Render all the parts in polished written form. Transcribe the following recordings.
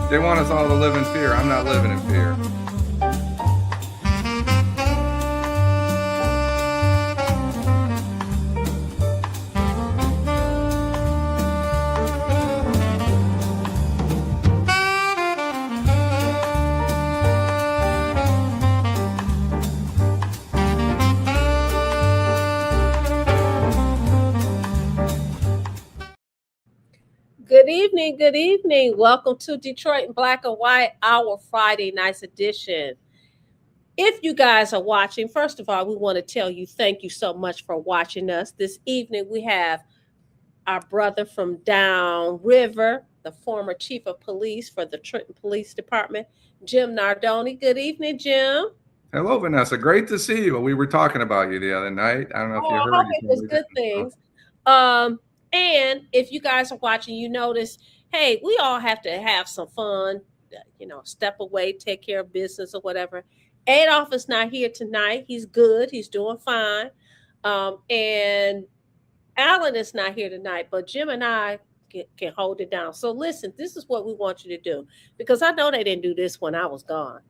They want us all to live in fear. I'm not living in fear. Good evening. Good evening. Welcome to Detroit in Black and White, our Friday night's edition. If you guys are watching, first of all, we want to tell you thank you so much for watching us. This evening, we have our brother from down river, the former chief of police for the Trenton Police Department, Jim Nardone. Good evening, Jim. Hello, Vanessa. Great to see you. We were talking about you the other night. I don't know if you Oh, I heard. hope You it was probably good didn't. things. Um, and if you guys are watching, you notice, hey, we all have to have some fun, step away, take care of business or whatever. Adolph is not here tonight. He's good. He's doing fine. And Allan is not here tonight, but Jim and I can hold it down. So listen, this is what we want you to do because I know they didn't do this when I was gone.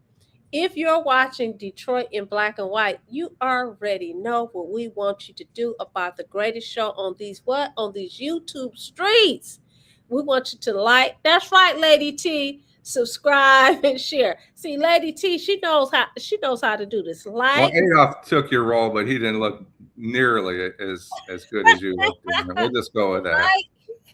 If you're watching Detroit in Black and White, you already know what we want you to do about the greatest show on these what? On these YouTube streets. We want you to like. That's right, Lady T. Subscribe and share. See, Lady T, she knows how to do this. Well, Like, Adolf took your role, but he didn't look nearly as good as you looked. We'll just go with that.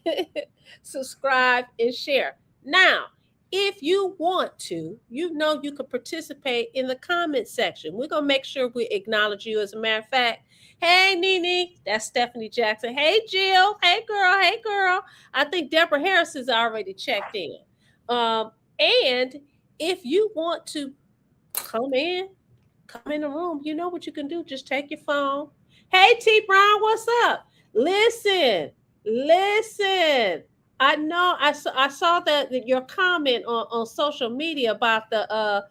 like, subscribe, and share. Now, if you want to, you can participate in the comment section. We're gonna make sure we acknowledge you. As a matter of fact, hey Nene, that's Stephanie Jackson. Hey Jill, hey girl. I think Deborah Harris has already checked in. And if you want to come in, come in the room, you know what you can do. Just take your phone. Hey T Brown, what's up? Listen. I saw that your comment on social media about the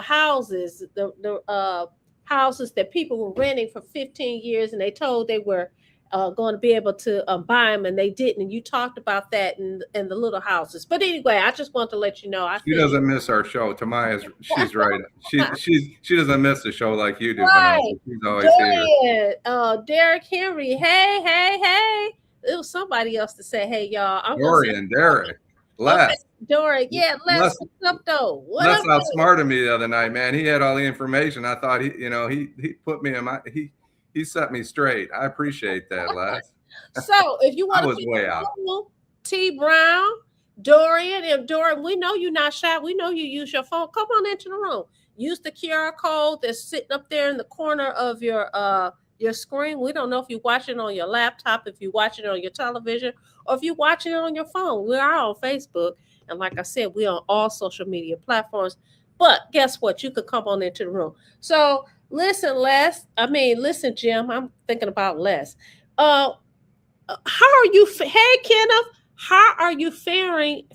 houses, the houses that people were renting for 15 years and they told they were going to be able to buy them and they didn't. And you talked about that in the little houses. But anyway, I just want to let you know I She feel you. doesn't miss our show. She's right. She doesn't miss the show like you do, Vanessa. Right. She's always here. Dorian, Derek Henry. Hey. It was somebody else to say, hey, y'all. I'm going to say, Dorian, Derek, okay, Les. Dorian. Yeah, Les, Les what's up, though? What Les up, though? outsmarted me the other night, man. He had all the information. I thought he put me in my he set me straight. I appreciate that, Les. So, if you I want to was be way out. cool, T Brown, Dorian, and Dorian, we know you're not shy. We know you use your phone. Come on into the room. Use the QR code that's sitting up there in the corner of your screen. We don't know if you're watching on your laptop, if you're watching on your television, or if you're watching it on your phone. We are on Facebook, and like I said, we're on all social media platforms. But guess what? You could come on into the room. So listen, Jim. I'm thinking about Les. Uh, how are you? Hey, Kenneth, how are you faring?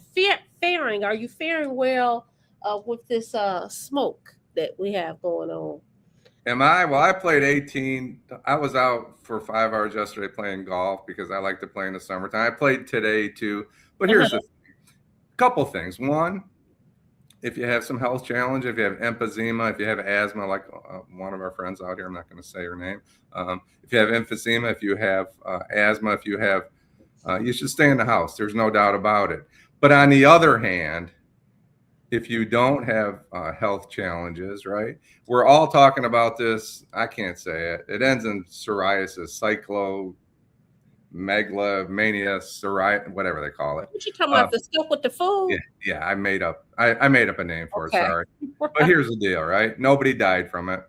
Faring? Are you faring well with this smoke that we have going on? Am I? Well, I played 18. I was out for 5 hours yesterday playing golf because I like to play in the summertime. I played today too. But here's Uh-huh. the couple things. One, if you have some health challenge, if you have emphysema, if you have asthma, like one of our friends out here, I'm not going to say her name. If you have emphysema, if you have asthma, if you have, you should stay in the house. There's no doubt about it. But on the other hand, if you don't have health challenges, right? We're all talking about this. I can't say it. It ends in psoriasis, cyclomegalomania, psoriasis, whatever they call it. What you talking Uh, about? The stuff with the yeah, food? yeah, I made up a name for it. Okay. Sorry, but here's the deal, right? Nobody died from it.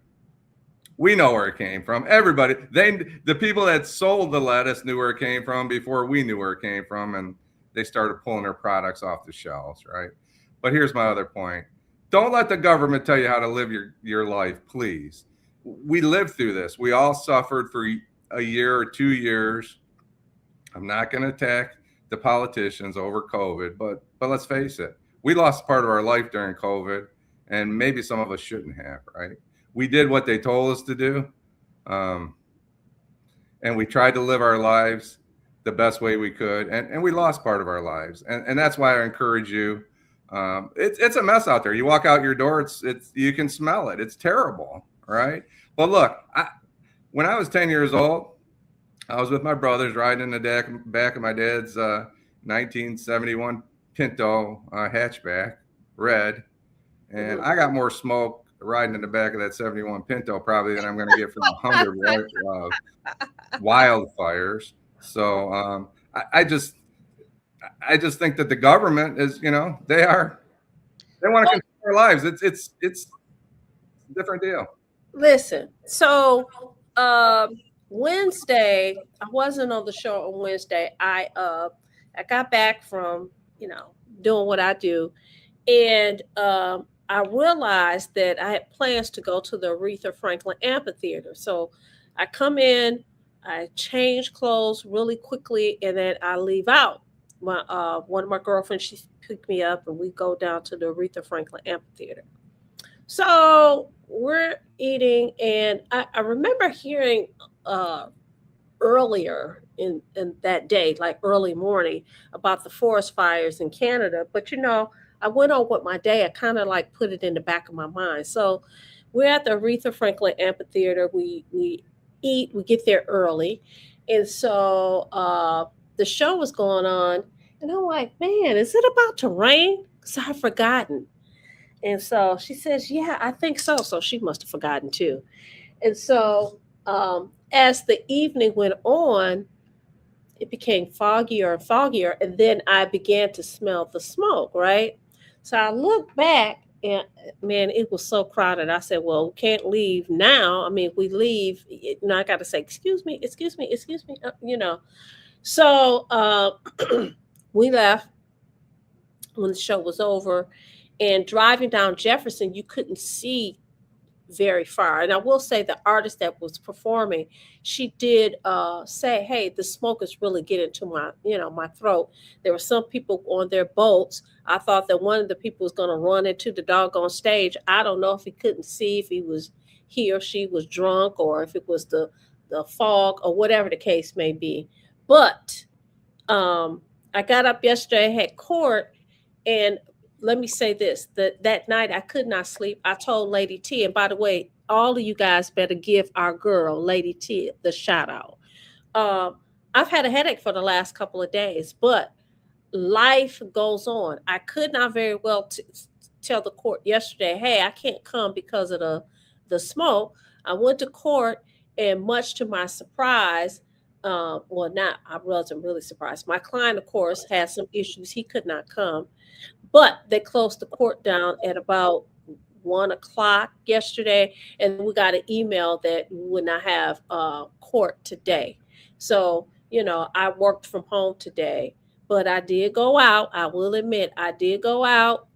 We know where it came from. Everybody, the people that sold the lettuce knew where it came from before we knew where it came from, and they started pulling their products off the shelves, right? But here's my other point: don't let the government tell you how to live your life, please. We lived through this. We all suffered for a year or 2 years. I'm not going to attack the politicians over COVID, but let's face it, we lost part of our life during COVID, and maybe some of us shouldn't have, right? We did what they told us to do, um, and we tried to live our lives the best way we could, and we lost part of our lives, and that's why I encourage you. It's a mess out there. You walk out your door, it's you can smell it. It's terrible, right? But look, when I was 10 years old, I was with my brothers riding in the back of my dad's 1971 Pinto hatchback, red, and I got more smoke riding in the back of that 71 Pinto probably than I'm going to get from 100 wildfires. So I just think that the government is, they want to control our lives. It's a different deal. Listen, so Wednesday, I wasn't on the show on Wednesday. I got back from doing what I do, and I realized that I had plans to go to the Aretha Franklin Amphitheater. So I come in, I change clothes really quickly, and then I leave out. My one of my girlfriends, she picked me up, and we go down to the Aretha Franklin Amphitheater. So we're eating, and I remember hearing earlier in that day, like early morning, about the forest fires in Canada. But I went on with my day. I kind of like put it in the back of my mind. So we're at the Aretha Franklin Amphitheater. We eat. We get there early, and so the show was going on, and I'm like, man, is it about to rain? Because I've forgotten. And so she says, yeah, I think so. So she must have forgotten too. And so as the evening went on, it became foggier and foggier. And then I began to smell the smoke, right? So I looked back, and man, it was so crowded. I said, well, we can't leave now. I mean, if we leave, I got to say, excuse me. So we left when the show was over. And driving down Jefferson, you couldn't see very far. And I will say the artist that was performing, she did say, hey, the smoke is really getting to my throat. There were some people on their boats. I thought that one of the people was going to run into the doggone stage. I don't know if he couldn't see, if he or she was drunk, or if it was the fog, or whatever the case may be. But I got up yesterday, had court, and let me say this, that night I could not sleep. I told Lady T, and by the way, all of you guys better give our girl, Lady T, the shout out. I've had a headache for the last couple of days, but life goes on. I could not very well tell the court yesterday, hey, I can't come because of the smoke. I went to court, and much to my surprise, I wasn't really surprised. My client, of course, had some issues. He could not come. But they closed the court down at about 1:00 yesterday, and we got an email that we would not have court today. So, I worked from home today, but I did go out. I will admit, I did go out.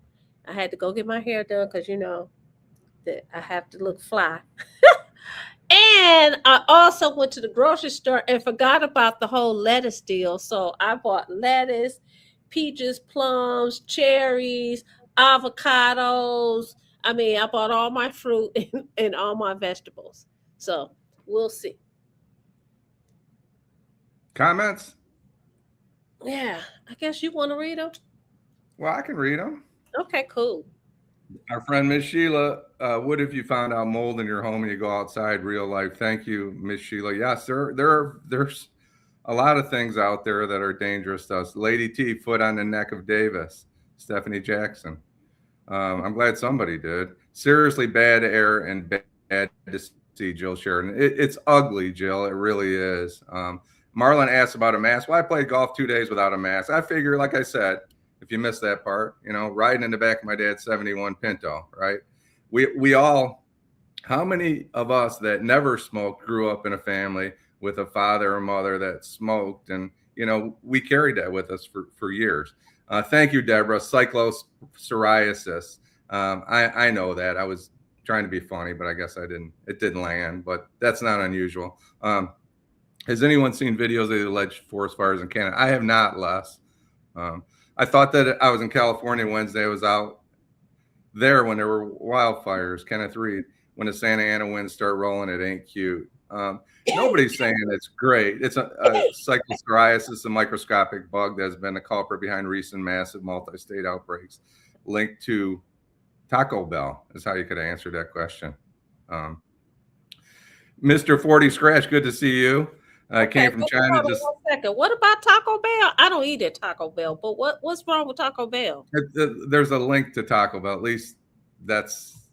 I had to go get my hair done because, that I have to look fly. And I also went to the grocery store and forgot about the whole lettuce deal. So I bought lettuce, peaches, plums, cherries, avocados. I mean, I bought all my fruit and all my vegetables. So we'll see. Comments? Yeah, I guess you want to read them? Well, I can read them. Okay, cool. Our friend Miss Sheila, what if you found out mold in your home and you go outside real life? Thank you, Miss Sheila. Yes, there's a lot of things out there that are dangerous to us. Lady T, foot on the neck of Davis, Stephanie Jackson. I'm glad somebody did. Seriously bad air and bad to see, Jill Sheridan. It's ugly, Jill. It really is. Marlon asked about a mask. Well, I played golf 2 days without a mask. I figure, like I said, if you missed that part, riding in the back of my dad's 71 Pinto, right? We all, how many of us that never smoked grew up in a family with a father or mother that smoked, and we carried that with us for years. Thank you, Deborah. Cyclopsoriasis. I know that. I was trying to be funny, but I guess it didn't land, but that's not unusual. Has anyone seen videos of the alleged forest fires in Canada? I have not, Les. I thought that I was in California Wednesday. I was out there when there were wildfires. Kenneth Reed, when the Santa Ana winds start rolling, it ain't cute. Nobody's saying it's great. It's a cyclopsoriasis, a microscopic bug that has been the culprit behind recent massive multi-state outbreaks. linked to Taco Bell is how you could answer that question. Mr. 40 Scratch, good to see you. Came from China. Just 1 second. What about Taco Bell? I don't eat at Taco Bell, but what's wrong with Taco Bell? There's a link to Taco Bell. At least that's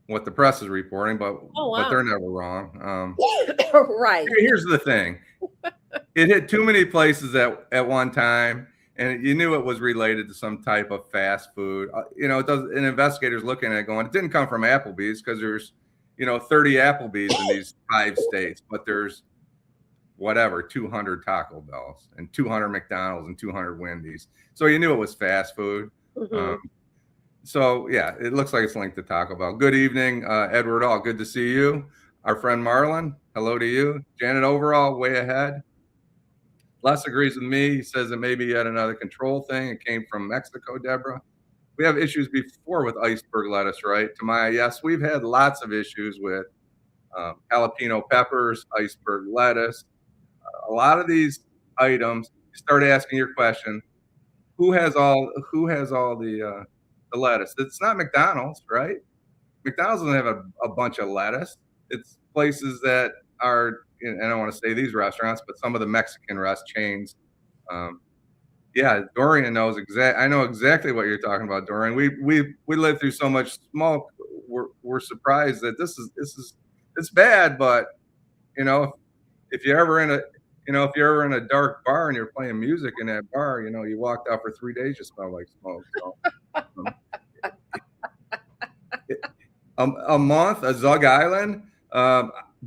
what the press is reporting, but they're never wrong. Right. Here's the thing. It hit too many places at one time, and you knew it was related to some type of fast food. It does. And investigators looking at it going, it didn't come from Applebee's because there's 30 Applebee's in these 5 states, but there's 200 Taco Bells and 200 McDonald's and 200 Wendy's. So you knew it was fast food. Mm-hmm. So yeah, it looks like it's linked to Taco Bell. Good evening, Edward All. Good to see you. Our friend Marlon, hello to you. Janet Overall, way ahead. Les agrees with me. He says it may be yet another control thing. It came from Mexico, Deborah. We have issues before with iceberg lettuce, right? Tamaya, yes, we've had lots of issues with jalapeno peppers, iceberg lettuce. A lot of these items, you start asking your question, who has all the lettuce? It's not McDonald's, right? McDonald's doesn't have a bunch of lettuce. It's places that are, and I don't want to say these restaurants, but some of the Mexican chains. Yeah, Dorian knows I know exactly what you're talking about, Dorian. We lived through so much smoke. We're surprised that it's bad, but if you're ever in a dark bar and you're playing music in that bar, you walked out for 3 days, you smell like smoke. So, a month, Zug Island,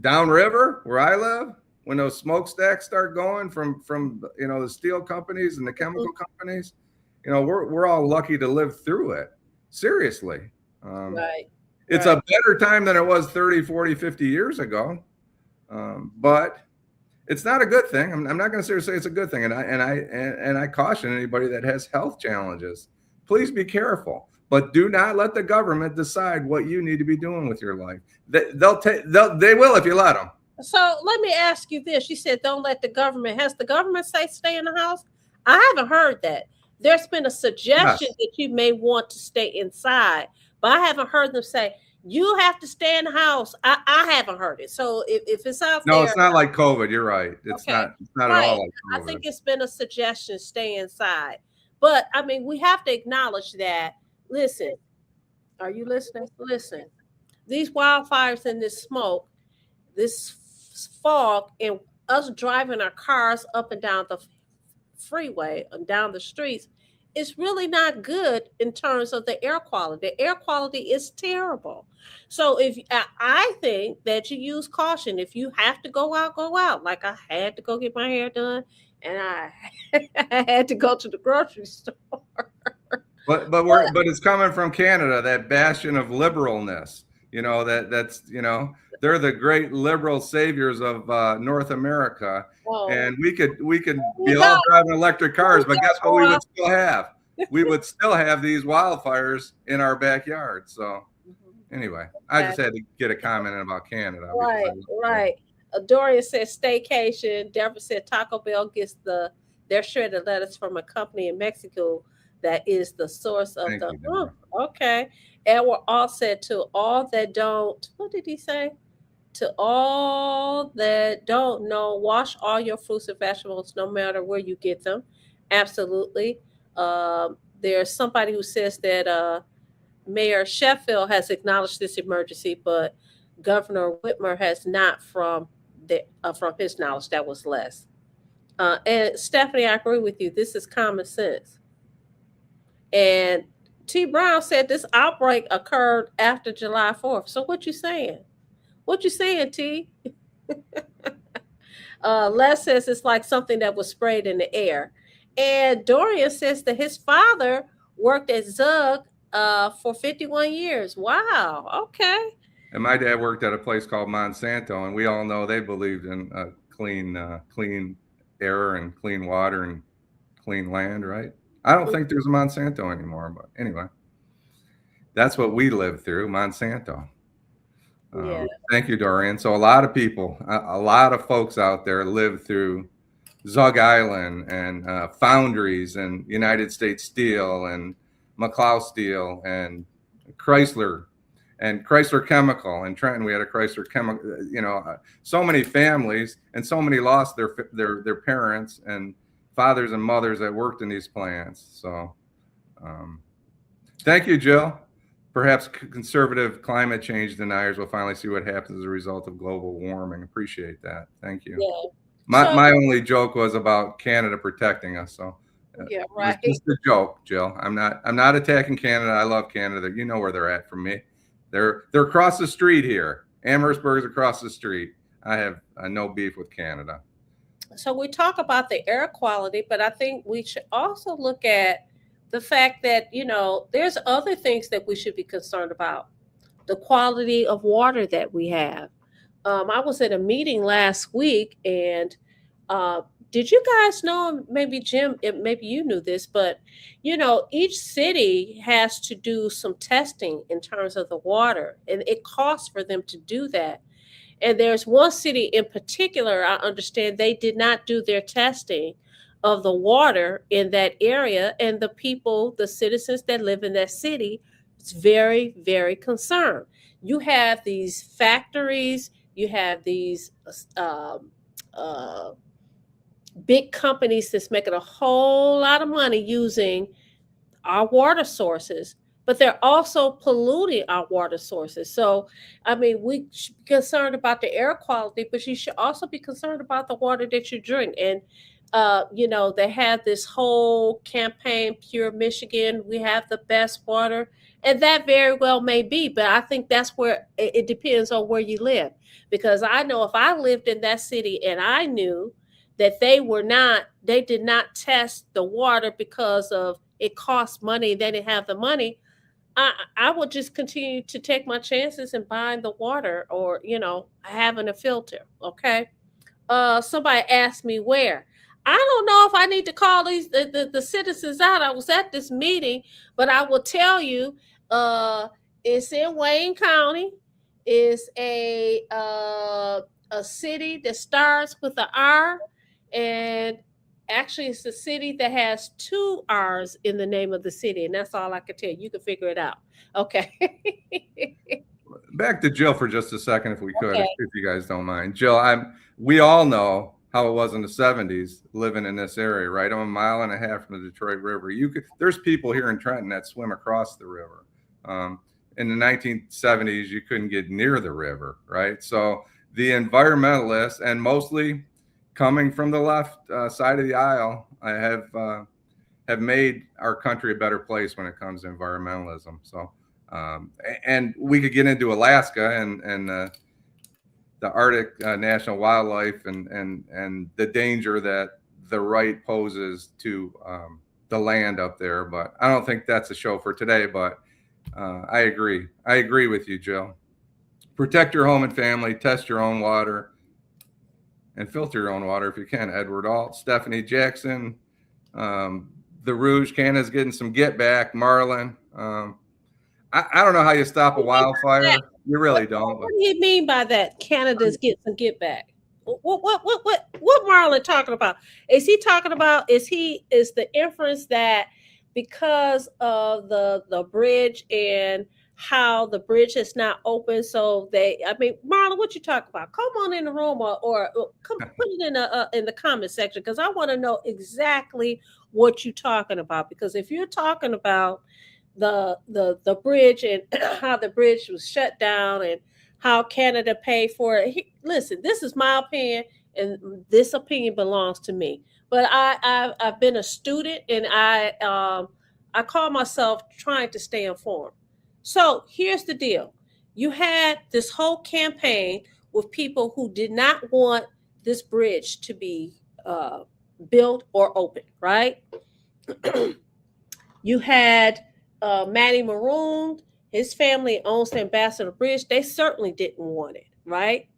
downriver where I live, when those smokestacks start going from the steel companies and the chemical companies, we're all lucky to live through it. Seriously. Right. It's a better time than it was 30, 40, 50 years ago. But it's not a good thing. I'm not going to say it's a good thing. And I caution anybody that has health challenges, please be careful. But do not let the government decide what you need to be doing with your life. They will if you let them. So let me ask you this. You said don't let the government. Has the government say stay in the house? I haven't heard that. There's been a suggestion that you may want to stay inside, but I haven't heard them say you have to stay in the house. I haven't heard it. So if it's out there. No, it's not like COVID. You're right. It's not at all like COVID. I think it's been a suggestion, stay inside. But I mean, we have to acknowledge that. Listen, are you listening? Listen, these wildfires and this smoke, this fog, and us driving our cars up and down the freeway and down the streets is really not good in terms of the air quality. The air quality is terrible. So I think that you use caution. If you have to go out, go out. Like I had to go get my hair done, and I had to go to the grocery store. But it's coming from Canada, that bastion of liberalness. That's they're the great liberal saviors of North America, and we could be all driving electric cars, but guess what? We would still have. We would still have these wildfires in our backyard. So anyway, I just had to get a comment about Canada. Right. Doria said staycation. Deborah said Taco Bell gets their shredded lettuce from a company in Mexico that is the source of okay. And we're all said to all that don't, what did he say? To all that don't know, wash all your fruits and vegetables, no matter where you get them. Absolutely. There's somebody who says that Mayor Sheffield has acknowledged this emergency, but Governor Whitmer has not from his knowledge. That was less. And Stephanie, I agree with you. This is common sense. And T. Brown said this outbreak occurred after July 4th. So what you saying? What you saying, T? Les says it's like something that was sprayed in the air. And Dorian says that his father worked at Zug for 51 years. Wow. Okay. And my dad worked at a place called Monsanto, and we all know they believed in clean air and clean water and clean land, right? I don't think there's a Monsanto anymore, but anyway, that's what we lived through, Monsanto. Thank you, Dorian. So a lot of people, a lot of folks out there live through Zug Island and foundries and United States Steel and McLeod Steel and Chrysler and Chrysler Chemical in Trenton. We had a Chrysler Chemical, so many families, and so many lost their parents and fathers and mothers that worked in these plants. So thank you, Jill. Perhaps conservative climate change deniers will finally see what happens as a result of global warming. Appreciate that. Thank you. Yeah. My only joke was about Canada protecting us. So yeah, right. it was just a joke, Jill. I'm not attacking Canada. I love Canada. You know where they're at from me. They're across the street here. Amherstburg is across the street. I have no beef with Canada. So we talk about the air quality, but I think we should also look at the fact that, there's other things that we should be concerned about. The quality of water that we have. I was at a meeting last week, and did you guys know, maybe Jim, maybe you knew this, but each city has to do some testing in terms of the water, and it costs for them to do that. And there's one city in particular, I understand they did not do their testing of the water in that area. And the citizens that live in that city, it's very, very concerned. You have these factories, you have these big companies that's making a whole lot of money using our water sources, but they're also polluting our water sources. So, I mean, we should be concerned about the air quality, but you should also be concerned about the water that you drink. And, they have this whole campaign, Pure Michigan, we have the best water. And that very well may be, but I think that's where it depends on where you live. Because I know if I lived in that city and I knew that they did not test the water because of it costs money, they didn't have the money, I would just continue to take my chances and buying the water, or having a filter. Okay. Somebody asked me where. I don't know if I need to call the citizens out. I was at this meeting, but I will tell you, it's in Wayne County. It's a city that starts with an R, and actually, it's a city that has two R's in the name of the city, and that's all I can tell you. You can figure it out. Okay. Back to Jill for just a second, if we could, Okay. if you guys don't mind. Jill, we all know how it was in the 70s living in this area, right? I'm a mile and a half from the Detroit River. There's people here in Trenton that swim across the river. In the 1970s, you couldn't get near the river, right? So the environmentalists, and mostly coming from the left side of the aisle, I have made our country a better place when it comes to environmentalism. So, and we could get into Alaska and the Arctic National Wildlife and the danger that the right poses to the land up there. But I don't think that's a show for today. But I agree. I agree with you, Jill. Protect your home and family. Test your own water. And filter your own water if you can. Edward Alt, Stephanie Jackson, the Rouge, Canada's getting some get back. Marlon, I don't know how you stop a wildfire. You really don't. What do you mean by that? Canada's getting some get back. What Marlon talking about? Is he talking about? Is the inference that because of the bridge and how the bridge is not open, so Marlon, what you talking about? Come on in the room, or come put it in the comment section, because I want to know exactly what you're talking about. Because if you're talking about the bridge and how the bridge was shut down and how Canada paid for it, listen, this is my opinion, and this opinion belongs to me. But I've been a student, and I call myself trying to stay informed. So here's the deal. You had this whole campaign with people who did not want this bridge to be built or open, right? You had Matty Maroon, his family owns the Ambassador Bridge. They certainly didn't want it, right?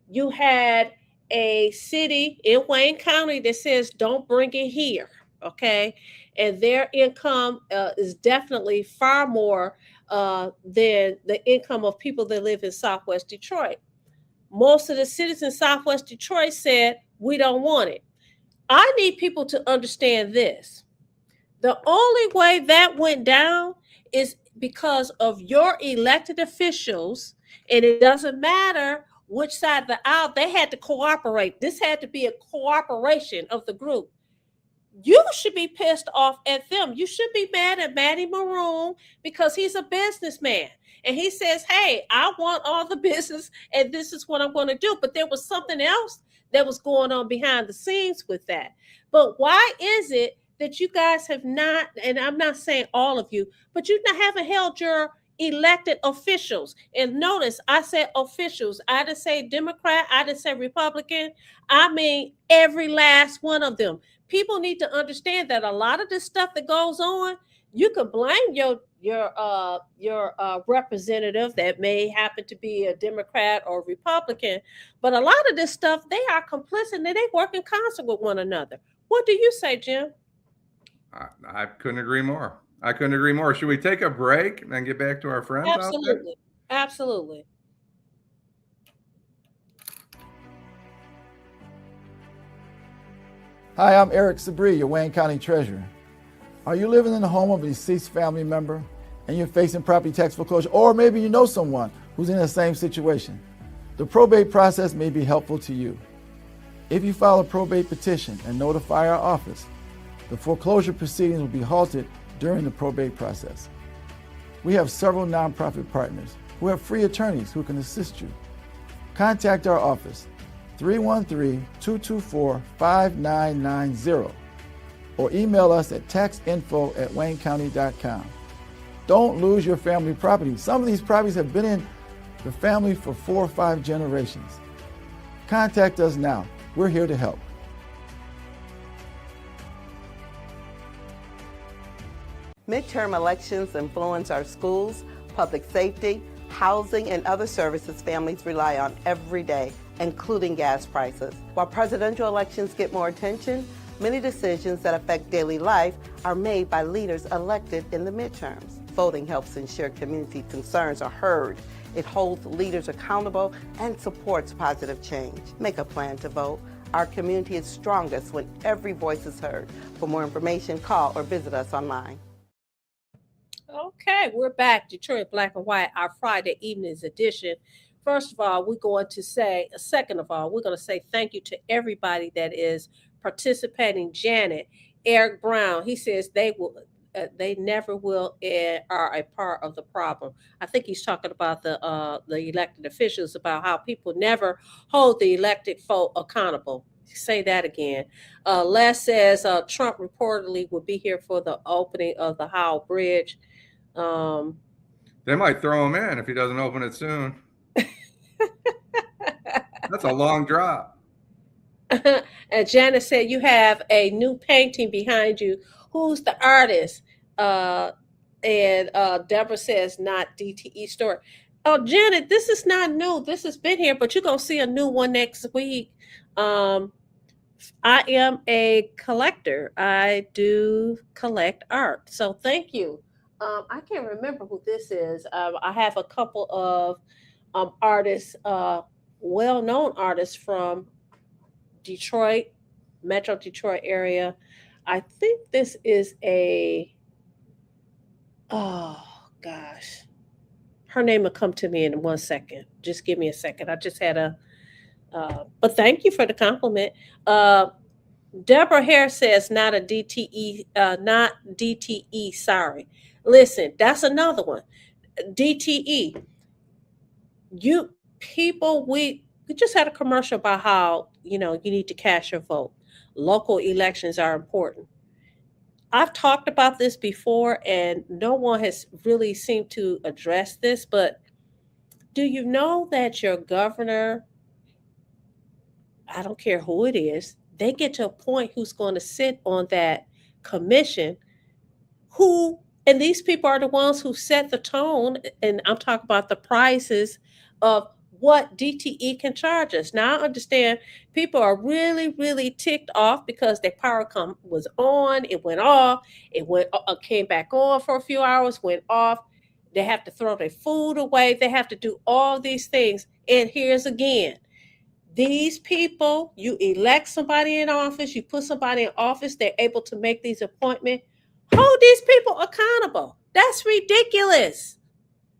You had a city in Wayne County that says, don't bring it here, okay? And their income is definitely far more than the income of people that live in Southwest Detroit. Most of the citizens in Southwest Detroit said, we don't want it. I need people to understand this. The only way that went down is because of your elected officials, and it doesn't matter which side of the aisle, they had to cooperate. This had to be a cooperation of the group. You should be pissed off at them. You should be mad at Matty Maroon because he's a businessman. And he says, hey, I want all the business and this is what I'm going to do. But there was something else that was going on behind the scenes with that. But why is it that you guys have not, and I'm not saying all of you, but you haven't held your elected officials? And notice I said officials. I didn't say Democrat. I didn't say Republican. I mean every last one of them. People need to understand that a lot of this stuff that goes on, you can blame your representative that may happen to be a Democrat or Republican, but a lot of this stuff, they are complicit and they work in concert with one another. What do you say, Jim? I couldn't agree more. I couldn't agree more. Should we take a break and get back to our friends? Absolutely. Absolutely. Hi, I'm Eric Sabri, your Wayne County Treasurer. Are you living in the home of a deceased family member and you're facing property tax foreclosure, or maybe you know someone who's in the same situation? The probate process may be helpful to you. If you file a probate petition and notify our office, the foreclosure proceedings will be halted during the probate process. We have several nonprofit partners who have free attorneys who can assist you. Contact our office, 313-224-5990, or email us at taxinfo@waynecounty.com. Don't lose your family property. Some of these properties have been in the family for 4 or 5 generations. Contact us now. We're here to help. Midterm elections influence our schools, public safety, housing, and other services families rely on every day, including gas prices. While presidential elections get more attention, many decisions that affect daily life are made by leaders elected in the midterms. Voting helps ensure community concerns are heard. It holds leaders accountable and supports positive change. Make a plan to vote. Our community is strongest when every voice is heard. For more information, call or visit us online. Okay, we're back. Detroit Black and White, our Friday evenings edition. First of all, we're going to say, second of all, we're going to say thank you to everybody that is participating. Janet, Eric Brown, he says they never will and are a part of the problem. I think he's talking about the elected officials, about how people never hold the elected folk accountable. Say that again. Les says Trump reportedly will be here for the opening of the Howell Bridge. They might throw him in if he doesn't open it soon. That's a long drop. And Janet said you have a new painting behind you. Who's the artist? And Deborah says not DTE Store. Oh, Janet, this is not new. This has been here, but you're going to see a new one next week. I am a collector. I do collect art. So thank you. I can't remember who this is. I have a couple of artists, well-known artists from Detroit, Metro Detroit area. I think this is oh gosh. Her name will come to me in 1 second. Just give me a second. I just had but thank you for the compliment. Deborah Hare says not a DTE, not DTE, sorry. Listen, that's another one. DTE. You people, we just had a commercial about how, you need to cast your vote. Local elections are important. I've talked about this before and no one has really seemed to address this, but do you know that your governor, I don't care who it is, they get to a point who's going to sit on that commission and these people are the ones who set the tone, and I'm talking about the prices of what DTE can charge us. Now, I understand people are really, really ticked off because their power was on, it went off, came back on for a few hours, went off. They have to throw their food away. They have to do all these things. And here's again, these people, you elect somebody in office, you put somebody in office, they're able to make these appointments. Hold these people accountable. That's ridiculous.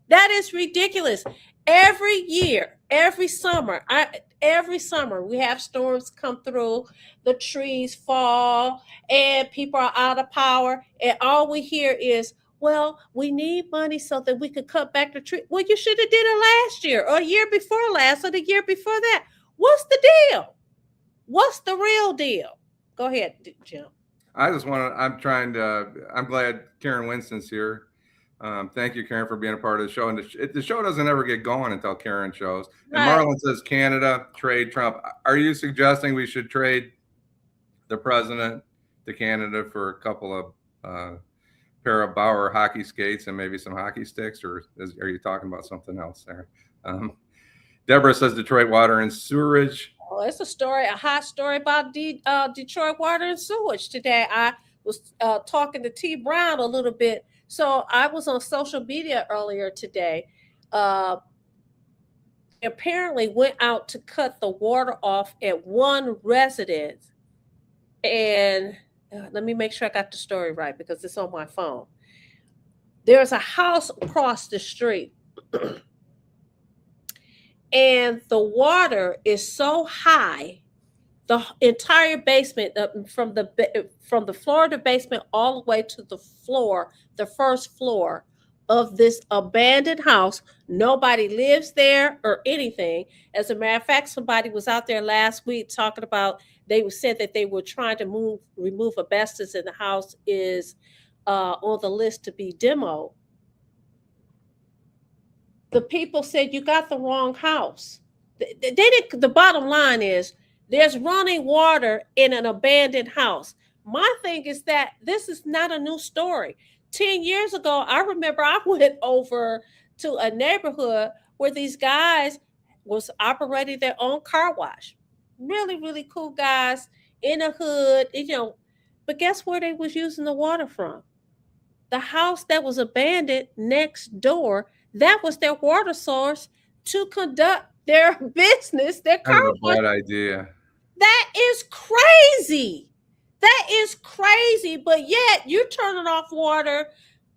That is ridiculous. Every year, every summer, we have storms come through, the trees fall, and people are out of power. And all we hear is, well, we need money so that we could cut back the tree. Well, you should have did it last year or a year before last or the year before that. What's the deal? What's the real deal? Go ahead, Jim. I'm glad Karen Winston's here. Thank you, Karen, for being a part of the show. And the show doesn't ever get going until Karen shows. And Marlon says, Canada, trade Trump. Are you suggesting we should trade the president to Canada for a couple of pair of Bauer hockey skates and maybe some hockey sticks? Or are you talking about something else there? Deborah says Detroit water and sewerage. Oh, it's a hot story about Detroit water and sewage today. I was talking to T. Brown a little bit. So I was on social media earlier today. Apparently went out to cut the water off at one residence. And let me make sure I got the story right because it's on my phone. There's a house across the street. And the water is so high, the entire basement, from the floor of the basement all the way to the floor, the first floor of this abandoned house. Nobody lives there or anything. As a matter of fact, somebody was out there last week talking about, they said that they were trying to remove asbestos and the house is on the list to be demoed. The people said, you got the wrong house. The bottom line is there's running water in an abandoned house. My thing is that this is not a new story. 10 years ago, I remember I went over to a neighborhood where these guys was operating their own car wash. Really, really cool guys in the hood, but guess where they was using the water from? The house that was abandoned next door. That was their water source to conduct their business, their car wash. Bad idea. That is crazy. That is crazy. But yet you're turning off water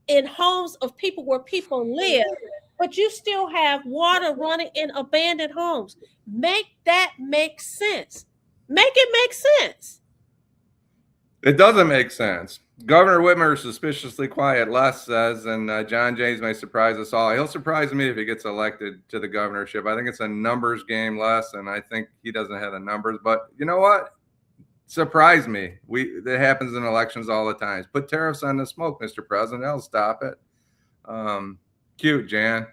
in homes of people where people live, but you still have water running in abandoned homes. Make that make sense. Make it make sense. It doesn't make sense. Governor Whitmer is suspiciously quiet, Les says, and John James may surprise us all. He'll surprise me if he gets elected to the governorship. I think it's a numbers game, Les, and I think he doesn't have the numbers. But you know what? Surprise me. It happens in elections all the time. Put tariffs on the smoke, Mr. President. That'll stop it. Cute, Jan.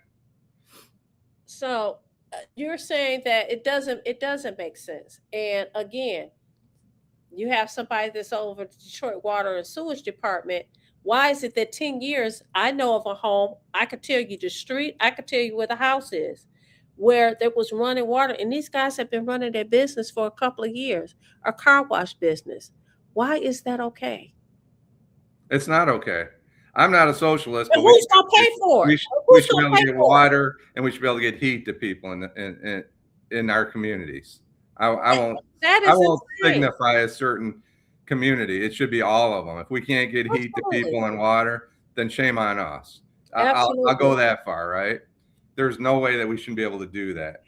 So you're saying that it doesn't make sense. And again, you have somebody that's over the Detroit Water and Sewage Department. Why is it that 10 years, I know of a home, I could tell you the street, I could tell you where the house is, where there was running water, and these guys have been running their business for a couple of years, a car wash business. Why is that okay? It's not okay. I'm not a socialist. But who's going to pay for it? We should be able to get water, and we should be able to get heat to people in our communities. I won't signify a certain community. It should be all of them. If we can't get heat to people and water, then shame on us. I'll go that far, right? There's no way that we shouldn't be able to do that.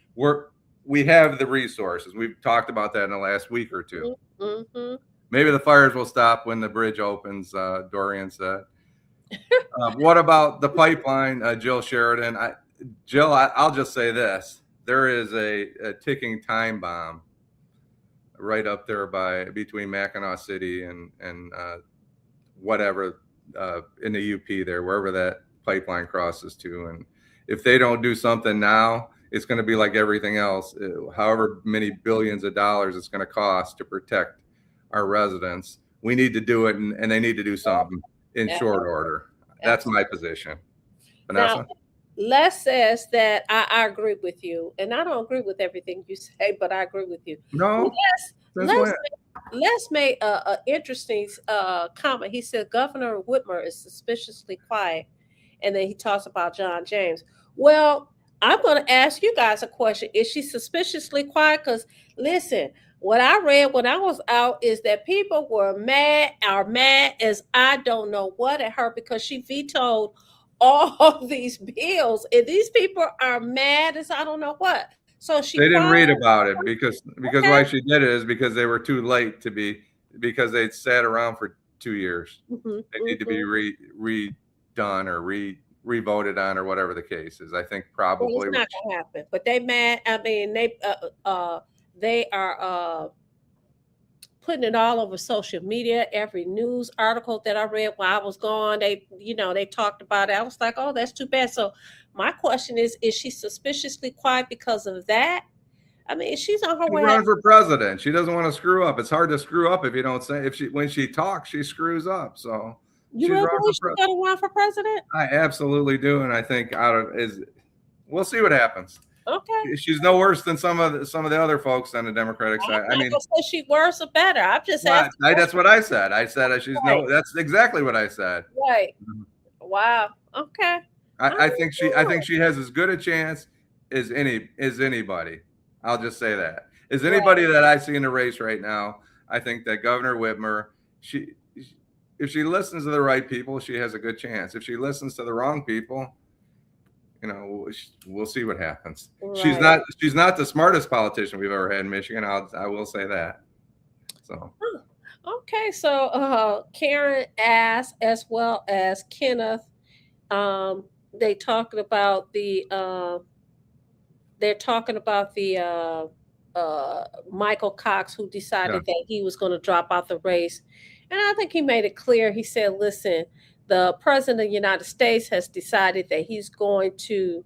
We have the resources. We've talked about that in the last week or two. Mm-hmm. Maybe the fires will stop when the bridge opens, Dorian said. What about the pipeline, Jill Sheridan? I'll just say this. There is a ticking time bomb right up there between Mackinac City and whatever in the UP there, wherever that pipeline crosses to. And if they don't do something now, it's going to be like everything else. However many billions of dollars it's going to cost to protect our residents, we need to do it, and they need to do something in short order. That's my position. Vanessa? Now, Les says that I agree with you, and I don't agree with everything you say, but I agree with you. No. Les made an interesting comment. He said Governor Whitmer is suspiciously quiet, and then he talks about John James. Well, I'm going to ask you guys a question. Is she suspiciously quiet? Because listen, what I read when I was out is that people are mad as I don't know what at her because she vetoed all of these bills, and these people are mad as I don't know what. So she They didn't read filed. about it because Okay. why she did it is because they were too late to be, because they'd sat around for 2 years. They need to be redone or re-voted on or whatever the case is. I think Well, probably. it's not gonna happen. But they mad. I mean, they are putting it all over social media. Every news article that I read while I was gone, they talked about it. I was like, oh, that's too bad. So my question is she suspiciously quiet because of that? I mean, she's on her She's way. running for president. She doesn't want to screw up. It's hard to screw up if you don't say, when she talks, she screws up. So You she's really running believe for she's gonna run for president? I absolutely do, and I think we'll see what happens. Okay. She's no worse than some of the other folks on the Democratic side. I'm not gonna say she worse or better. I'm just asking. That's what I said. I said she's Right. That's exactly what I said. Right. Wow. Okay. I think she has as good a chance as anybody. I'll just say that. As anybody that I see in the race right now, I think that Governor Whitmer, if she listens to the right people, she has a good chance. If she listens to the wrong people, we'll see what happens. Right. She's not the smartest politician we've ever had in Michigan. I will say that. So. Okay, so Karen asked, as well as Kenneth, they're talking about the Michael Cox, who decided that he was going to drop out the race. And I think he made it clear. He said, listen, the president of the United States has decided that he's going to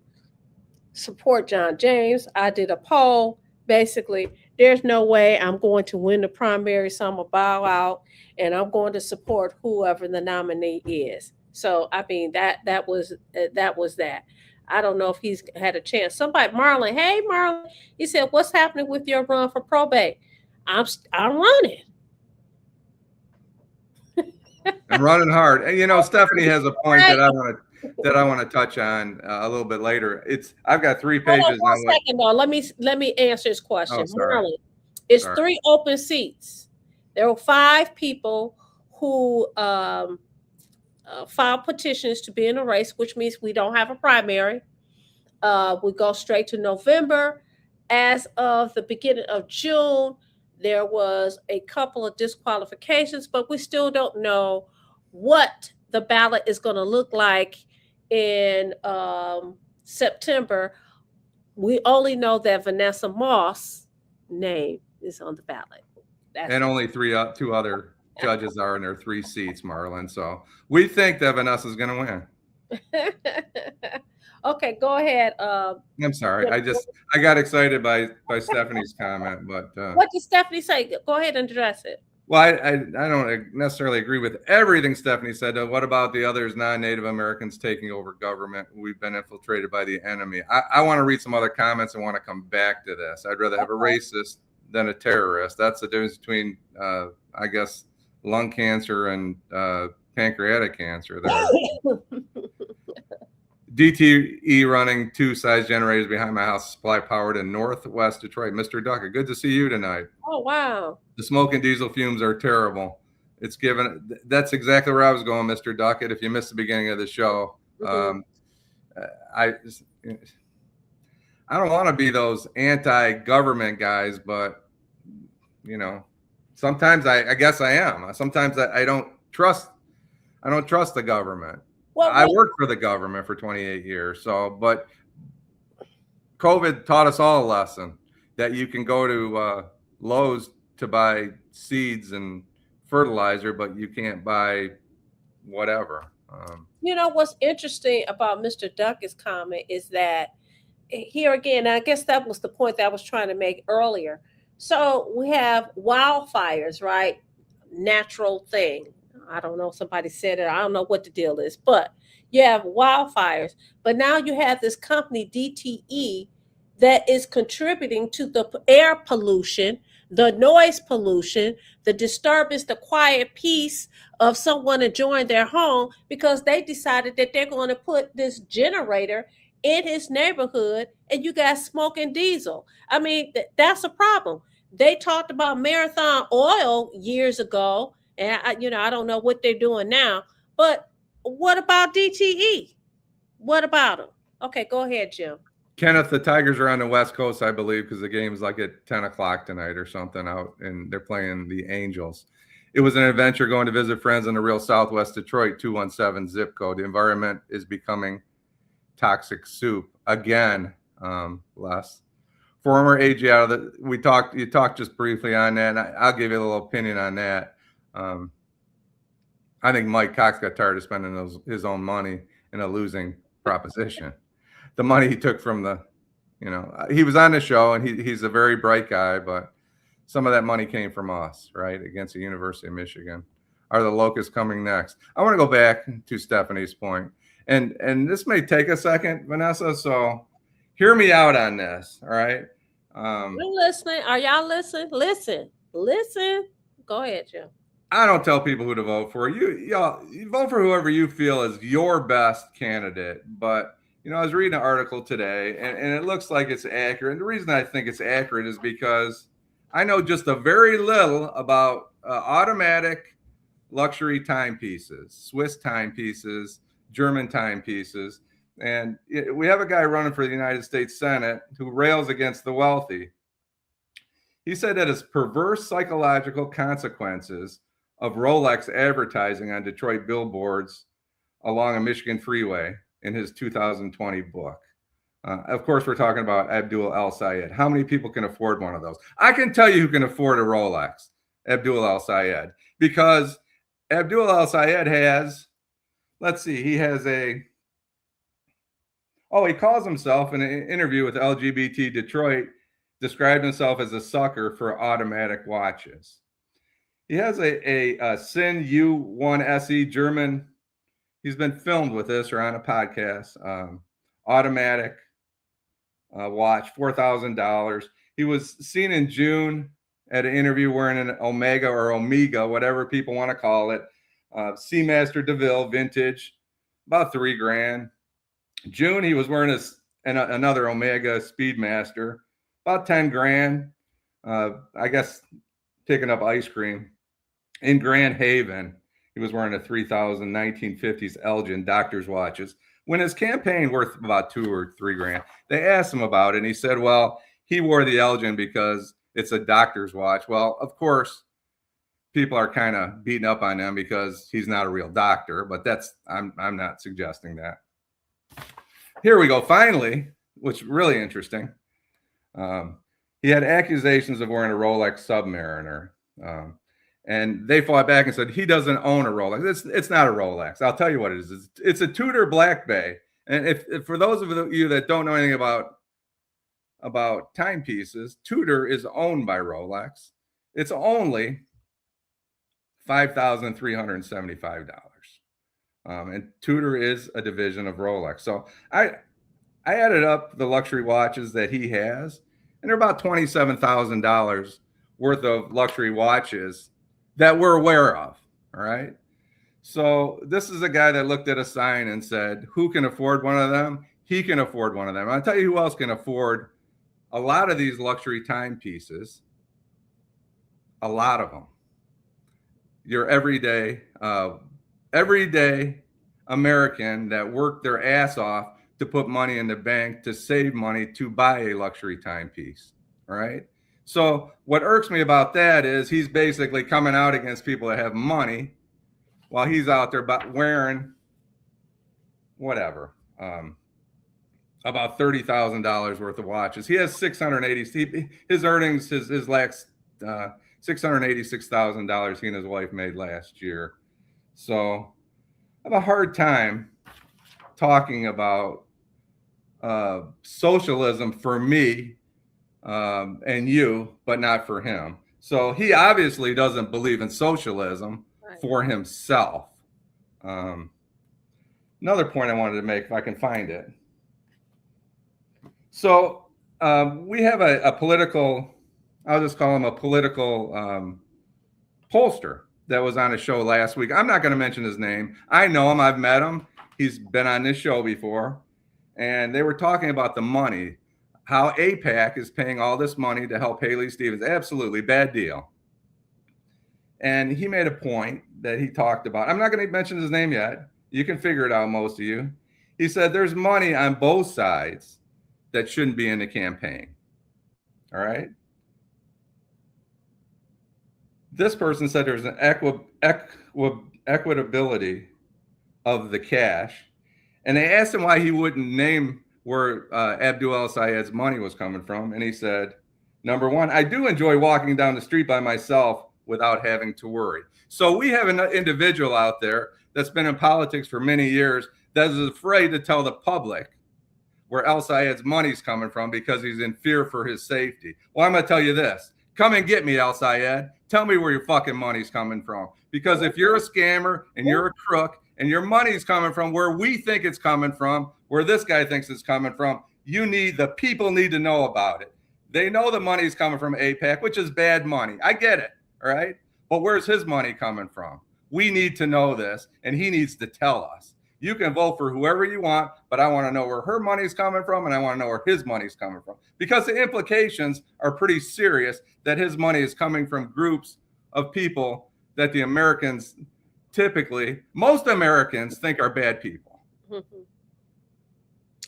support John James. I did a poll. Basically, there's no way I'm going to win the primary, so I'm going to bow out and I'm going to support whoever the nominee is. So, I mean, that was that. I don't know if he's had a chance. Somebody, Marlon, hey, Marlon, he said, what's happening with your run for probate? I'm running. I'm running hard. And, Stephanie has a point that I want to touch on a little bit later. I've got 3 pages. Hold on 1 second, though. Let me answer his question. Marlon, it's 3 open seats. There were 5 people who filed petitions to be in a race, which means we don't have a primary. We go straight to November. As of the beginning of June, there was a couple of disqualifications, but we still don't know what the ballot is going to look like in September. We only know that Vanessa Moss' name is on the ballot. And only 2 other judges are in their 3 seats, Marlon. So we think that Vanessa's going to win. Okay, go ahead. I'm sorry. I got excited by Stephanie's comment, but what did Stephanie say? Go ahead and address it. Well, I don't necessarily agree with everything Stephanie said. What about the others, non-Native Americans taking over government? We've been infiltrated by the enemy. I want to read some other comments and want to come back to this. I'd rather have a racist than a terrorist. That's the difference between, I guess, lung cancer and pancreatic cancer there. DTE running 2 size generators behind my house, supply power to Northwest Detroit. Mr. Duckett, good to see you tonight. Oh, wow. The smoke and diesel fumes are terrible. That's exactly where I was going, Mr. Duckett. If you missed the beginning of the show, I don't want to be those anti-government guys, but sometimes I guess I am. Sometimes I don't trust the government. Well, I worked for the government for 28 years. But COVID taught us all a lesson that you can go to Lowe's to buy seeds and fertilizer, but you can't buy whatever. What's interesting about Mr. Duckett's comment is that here again, I guess that was the point that I was trying to make earlier. So we have wildfires, right? Natural thing. I don't know. Somebody said it. I don't know what the deal is, but you have wildfires. But now you have this company, DTE, that is contributing to the air pollution, the noise pollution, the disturbance, the quiet peace of someone enjoying their home because they decided that they're going to put this generator in his neighborhood and you got smoke and diesel. I mean, that's a problem. They talked about Marathon Oil years ago, and I don't know what they're doing now. But what about DTE? What about them? Okay, go ahead, Jim. Kenneth, the Tigers are on the West Coast, I believe, because the game's like at 10 o'clock tonight or something out, and they're playing the Angels. It was an adventure going to visit friends in the real Southwest Detroit, 217 zip code. The environment is becoming toxic soup again, Les. Former AG out of the, you talked just briefly on that, and I'll give you a little opinion on that. I think Mike Cox got tired of spending his own money in a losing proposition. The money he took from he was on the show, and he's a very bright guy, but some of that money came from us, right, against the University of Michigan. Are the locusts coming next? I want to go back to Stephanie's point, and this may take a second, Vanessa, so hear me out on this, all right? We're listening. Are y'all listening? Listen. Go ahead, Jim. I don't tell people who to vote for. You vote for whoever you feel is your best candidate, but I was reading an article today, and it looks like it's accurate. And the reason I think it's accurate is because I know just a very little about automatic luxury timepieces, Swiss timepieces, German timepieces. And we have a guy running for the United States Senate who rails against the wealthy. He said that his perverse psychological consequences of Rolex advertising on Detroit billboards along a Michigan freeway in his 2020 book. Of course, we're talking about Abdul El-Sayed. How many people can afford one of those? I can tell you who can afford a Rolex, Abdul El-Sayed, because Abdul El-Sayed has, he calls himself in an interview with LGBT Detroit, described himself as a sucker for automatic watches. He has a Sin U1 SE German. He's been filmed with this or on a podcast. Automatic watch, $4,000. He was seen in June at an interview wearing an Omega, whatever people want to call it. Seamaster DeVille vintage, about $3,000. June, he was wearing another Omega Speedmaster, about $10,000. I guess picking up ice cream. In Grand Haven, he was wearing a 3,000 1950s Elgin doctor's watches. When his campaign worth about $2,000 or $3,000, they asked him about it, and he said, well, he wore the Elgin because it's a doctor's watch. Well, of course, people are kind of beating up on him because he's not a real doctor, but I'm not suggesting that. Here we go. Finally, which is really interesting. He had accusations of wearing a Rolex Submariner. And they fought back and said, he doesn't own a Rolex. It's not a Rolex. I'll tell you what it is. It's a Tudor Black Bay. And if for those of you that don't know anything about timepieces, Tudor is owned by Rolex. It's only $5,375. And Tudor is a division of Rolex. So I added up the luxury watches that he has, and they're about $27,000 worth of luxury watches that we're aware of. All right. So this is a guy that looked at a sign and said, who can afford one of them? He can afford one of them. I'll tell you who else can afford a lot of these luxury timepieces. A lot of them. Your everyday American that worked their ass off to put money in the bank, to save money, to buy a luxury timepiece. All right. So what irks me about that is he's basically coming out against people that have money while he's out there wearing whatever, about $30,000 worth of watches. He has his earnings, his last $686,000 he and his wife made last year. So I have a hard time talking about socialism for me and you, but not for him. So he obviously doesn't believe in socialism for himself. Another point I wanted to make, if I can find it. So we have a political, I'll just call him a political pollster that was on a show last week. I'm not going to mention his name. I know him. I've met him. He's been on this show before. And they were talking about the money. how AIPAC is paying all this money to help Haley Stevens. Absolutely bad deal. And he made a point that he talked about. I'm not going to mention his name yet. You can figure it out, most of you. He said there's money on both sides that shouldn't be in the campaign. All right. This person said there's an equitability of the cash. And they asked him why he wouldn't name where Abdul El-Sayed's money was coming from. And he said, number one, I do enjoy walking down the street by myself without having to worry. So we have an individual out there that's been in politics for many years that is afraid to tell the public where El-Sayed's money's coming from because he's in fear for his safety. Well, I'm going to tell you this. Come and get me, El-Sayed. Tell me where your fucking money's coming from. Because if you're a scammer and you're a crook and your money's coming from where we think it's coming from, where this guy thinks it's coming from, the people need to know about it. They know the money's coming from AIPAC, which is bad money. I get it. All right. But where's his money coming from? We need to know this, and he needs to tell us. You can vote for whoever you want, but I want to know where her money's coming from, and I want to know where his money's coming from, because the implications are pretty serious that his money is coming from groups of people that the Americans typically, most Americans think are bad people.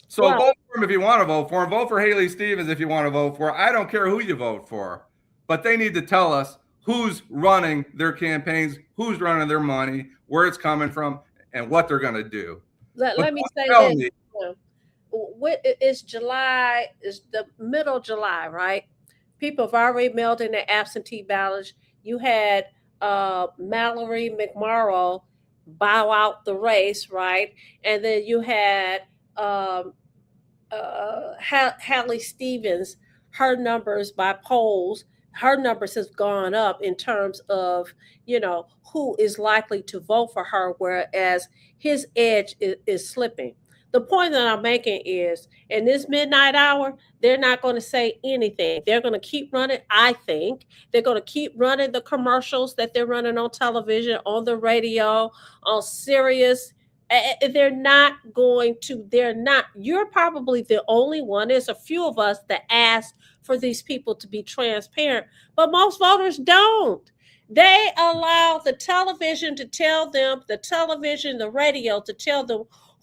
So vote for him if you want to vote for him. Vote for Haley Stevens if you want to vote for her. I don't care who you vote for, but they need to tell us who's running their campaigns, who's running their money, where it's coming from, and what they're going to do. Let me say this. It's July, it's the middle of July, right? People have already mailed in their absentee ballots. You had Mallory McMorrow bow out the race, right? And then you had Hallie Stevens, her numbers by polls, her numbers has gone up in terms of, who is likely to vote for her, whereas his edge is slipping. The point that I'm making is, in this midnight hour, they're not going to say anything. They're going to keep running. I think they're going to keep running the commercials that they're running on television, on the radio, on Sirius. They're not. You're probably the only one. There's a few of us that asked for these people to be transparent, but most voters don't. They allow the television to tell them, the radio to tell them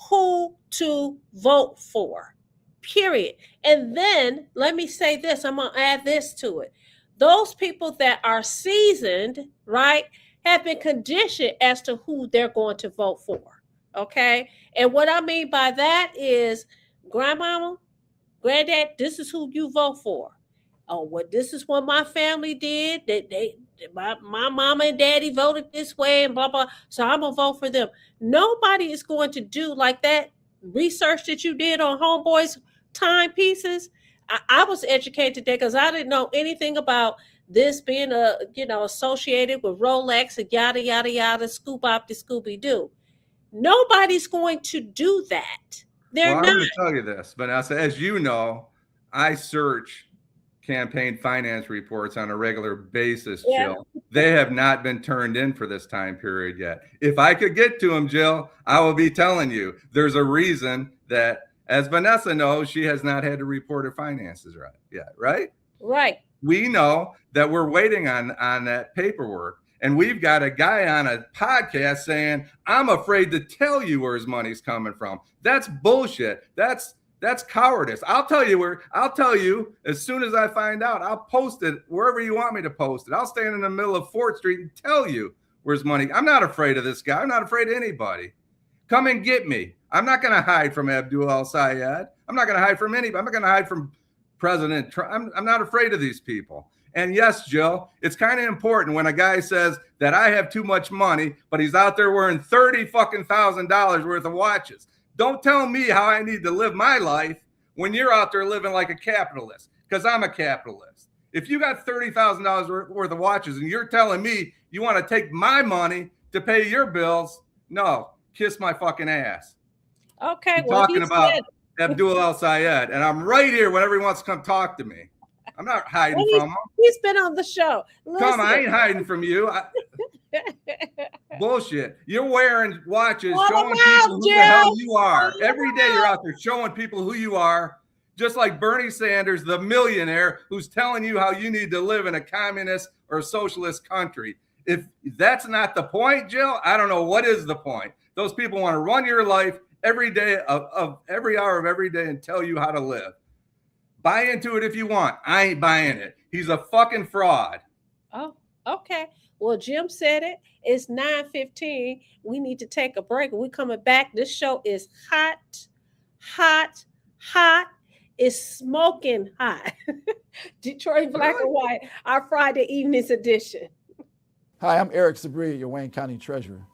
who to vote for, period. And then let me say this, I'm going to add this to it. Those people that are seasoned, right, have been conditioned as to who they're going to vote for. Okay. And what I mean by that is, grandmama, granddad, this is who you vote for. Oh, well, this is what my family did. My mama and daddy voted this way and blah, blah. So I'm going to vote for them. Nobody is going to do like that research that you did on Homeboy's timepieces. I was educated today because I didn't know anything about this being associated with Rolex and yada, yada, yada, scoop up the Scooby-Doo. Nobody's going to do that. I'm going to tell you this, Vanessa, as you know, I search campaign finance reports on a regular basis, Jill. They have not been turned in for this time period yet. If I could get to them, Jill, I will be telling you there's a reason that, as Vanessa knows, she has not had to report her finances yet, right? Right. We know that we're waiting on that paperwork. And we've got a guy on a podcast saying, I'm afraid to tell you where his money's coming from. That's bullshit. That's cowardice. I'll tell you as soon as I find out. I'll post it wherever you want me to post it. I'll stand in the middle of 4th Street and tell you where's money. I'm not afraid of this guy. I'm not afraid of anybody. Come and get me. I'm not going to hide from Abdul El-Sayed. I'm not going to hide from anybody. I'm not going to hide from President Trump. I'm not afraid of these people. And yes, Jill, it's kind of important when a guy says that I have too much money, but he's out there wearing $30,000 worth of watches. Don't tell me how I need to live my life when you're out there living like a capitalist, because I'm a capitalist. If you got $30,000 worth of watches and you're telling me you want to take my money to pay your bills, no, kiss my fucking ass. Okay, I'm talking about Abdul El-Sayed, and I'm right here whenever he wants to come talk to me. I'm not hiding from him. He's been on the show. Listen. Come on, I ain't hiding from you. Bullshit. You're wearing watches showing people who the hell you are. Every day you're out there showing people who you are. Just like Bernie Sanders, the millionaire who's telling you how you need to live in a communist or socialist country. If that's not the point, Jill, I don't know what is the point. Those people want to run your life every day of every hour of every day and tell you how to live. Buy into it if you want. I ain't buying it. He's a fucking fraud. Oh, okay. Well, Jim said it. It's 9:15. We need to take a break. When we're coming back, this show is hot, hot, hot. It's smoking hot. Detroit Black and White, our Friday evenings edition. Hi, I'm Eric Sabria, your Wayne County Treasurer.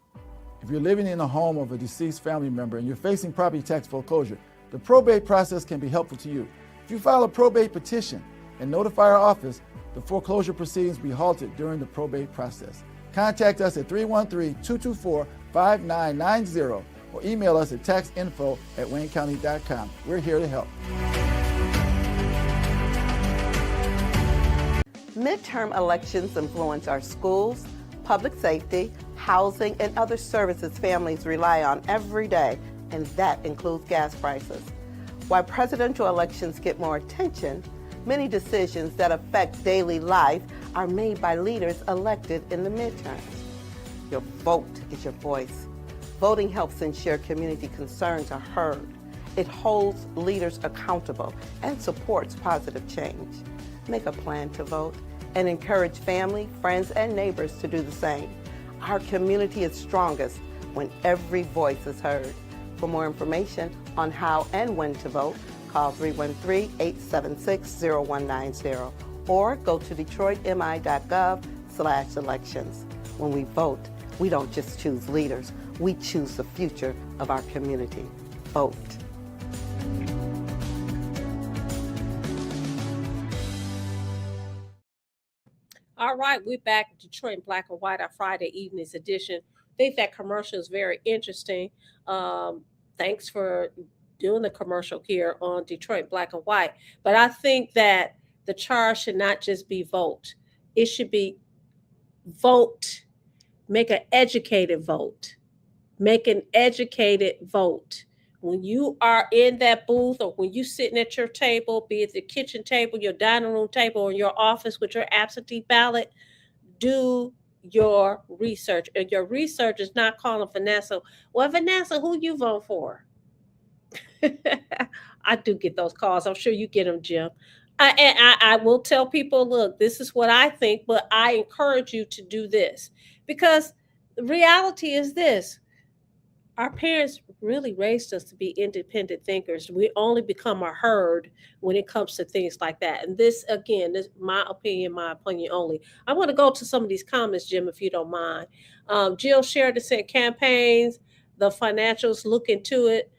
If you're living in the home of a deceased family member and you're facing property tax foreclosure, the probate process can be helpful to you. If you file a probate petition and notify our office, the foreclosure proceedings will be halted during the probate process. Contact us at 313-224-5990 or email us at taxinfo@waynecounty.com. We're here to help. Midterm elections influence our schools, public safety, housing, and other services families rely on every day, and that includes gas prices. While presidential elections get more attention, many decisions that affect daily life are made by leaders elected in the midterms. Your vote is your voice. Voting helps ensure community concerns are heard. It holds leaders accountable and supports positive change. Make a plan to vote and encourage family, friends, and neighbors to do the same. Our community is strongest when every voice is heard. For more information on how and when to vote, call 313-876-0190 or go to detroitmi.gov/elections. When we vote, we don't just choose leaders, we choose the future of our community. Vote. All right, we're back at Detroit Black and White, our Friday evenings edition. I think that commercial is very interesting. Thanks for doing the commercial here on Detroit Black and White. But I think that the charge should not just be vote. It should be vote. Make an educated vote. Make an educated vote. When you are in that booth or when you sitting at your table, be it the kitchen table, your dining room table, or your office with your absentee ballot, do your research. And your research is not calling Vanessa. Well, Vanessa, who you vote for? I do get those calls. I'm sure you get them, Jim. I will tell people, look, this is what I think, but I encourage you to do this. Because the reality is this. Our parents really raised us to be independent thinkers. We only become a herd when it comes to things like that. And this, again, is my opinion only. I want to go to some of these comments, Jim, if you don't mind. Jill Sheridan said campaigns, the financials, look into it.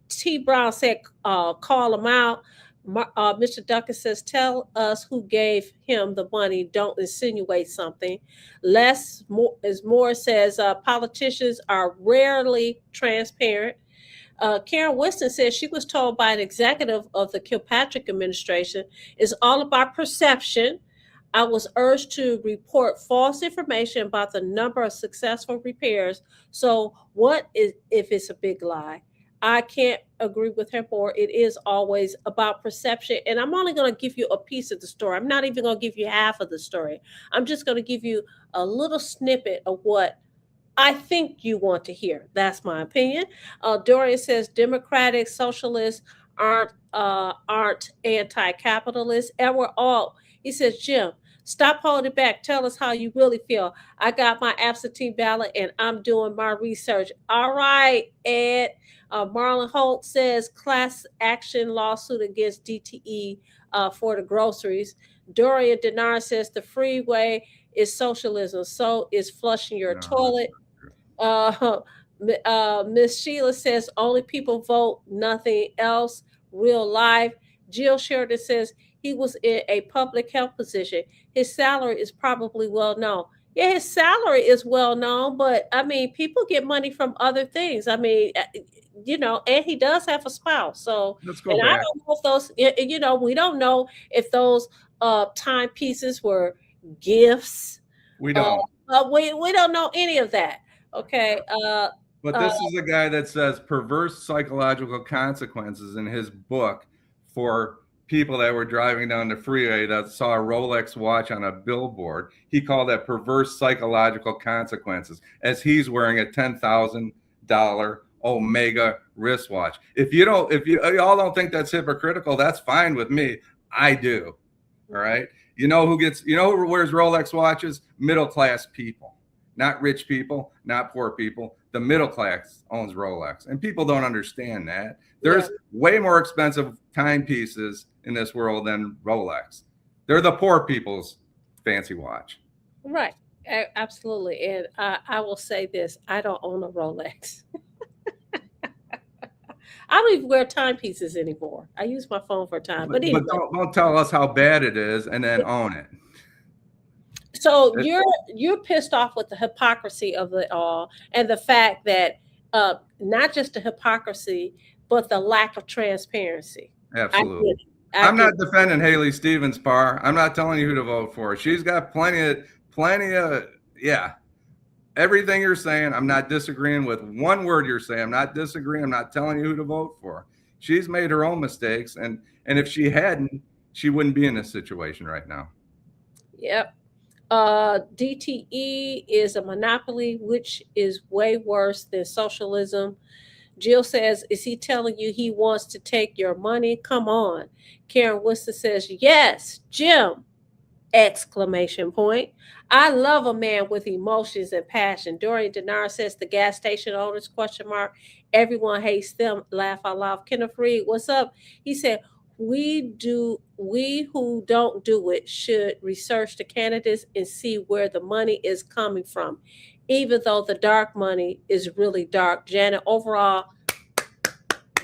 T. Brown said call them out. Mr. Duncan says, tell us who gave him the money. Don't insinuate something. Less more says politicians are rarely transparent. Karen Winston says she was told by an executive of the Kilpatrick administration it's all about perception. I was urged to report false information about the number of successful repairs. So what if it's a big lie? I can't agree with her more. It is always about perception. And I'm only going to give you a piece of the story. I'm not even going to give you half of the story. I'm just going to give you a little snippet of what I think you want to hear. That's my opinion. Dorian says Democratic Socialists aren't anti-capitalist. And we're all, he says, Jim, stop holding back. Tell us how you really feel. I got my absentee ballot and I'm doing my research. All right, Ed. Marlon Holt says class action lawsuit against DTE for the groceries. Dorian Denard says the freeway is socialism. So is flushing your toilet. Miss Sheila says only people vote, nothing else. Real life. Jill Sheridan says he was in a public health position. His salary is probably well known. Yeah, his salary is well known, but I mean, people get money from other things. I mean, you know, and he does have a spouse. So, let's go and back. I don't know if those, you know, we don't know if those timepieces were gifts. We don't. We don't know any of that. Okay. But this is a guy that says perverse psychological consequences in his book for people that were driving down the freeway that saw a Rolex watch on a billboard. He called that perverse psychological consequences, as he's wearing a $10,000 Omega wristwatch. If you all don't think that's hypocritical, that's fine with me. I do. All right. You know who wears Rolex watches? Middle class people, not rich people, not poor people. The middle class owns Rolex, and people don't understand that. There's way more expensive timepieces in this world than Rolex. They're the poor people's fancy watch. Right. Absolutely. And I will say this, I don't own a Rolex. I don't even wear timepieces anymore. I use my phone for time. But anyway. Don't tell us how bad it is and then own it. So you're pissed off with the hypocrisy of it all, and the fact that not just the hypocrisy, but the lack of transparency. Absolutely. I'm not defending Haley Stevens, Parr. I'm not telling you who to vote for. She's got plenty of everything you're saying. I'm not disagreeing with one word you're saying. I'm not disagreeing. I'm not telling you who to vote for. She's made her own mistakes, and if she hadn't, she wouldn't be in this situation right now. Yep. DTE is a monopoly, which is way worse than socialism. Jill says, is he telling you he wants to take your money? Come on. Karen Winston says, yes, Jim! Exclamation point. I love a man with emotions and passion. Dorian Denard says, the gas station owners, ? Everyone hates them. Laugh out loud. Kenneth Reed, what's up? He said, we who don't do it should research the candidates and see where the money is coming from, even though the dark money is really dark. Janet, overall,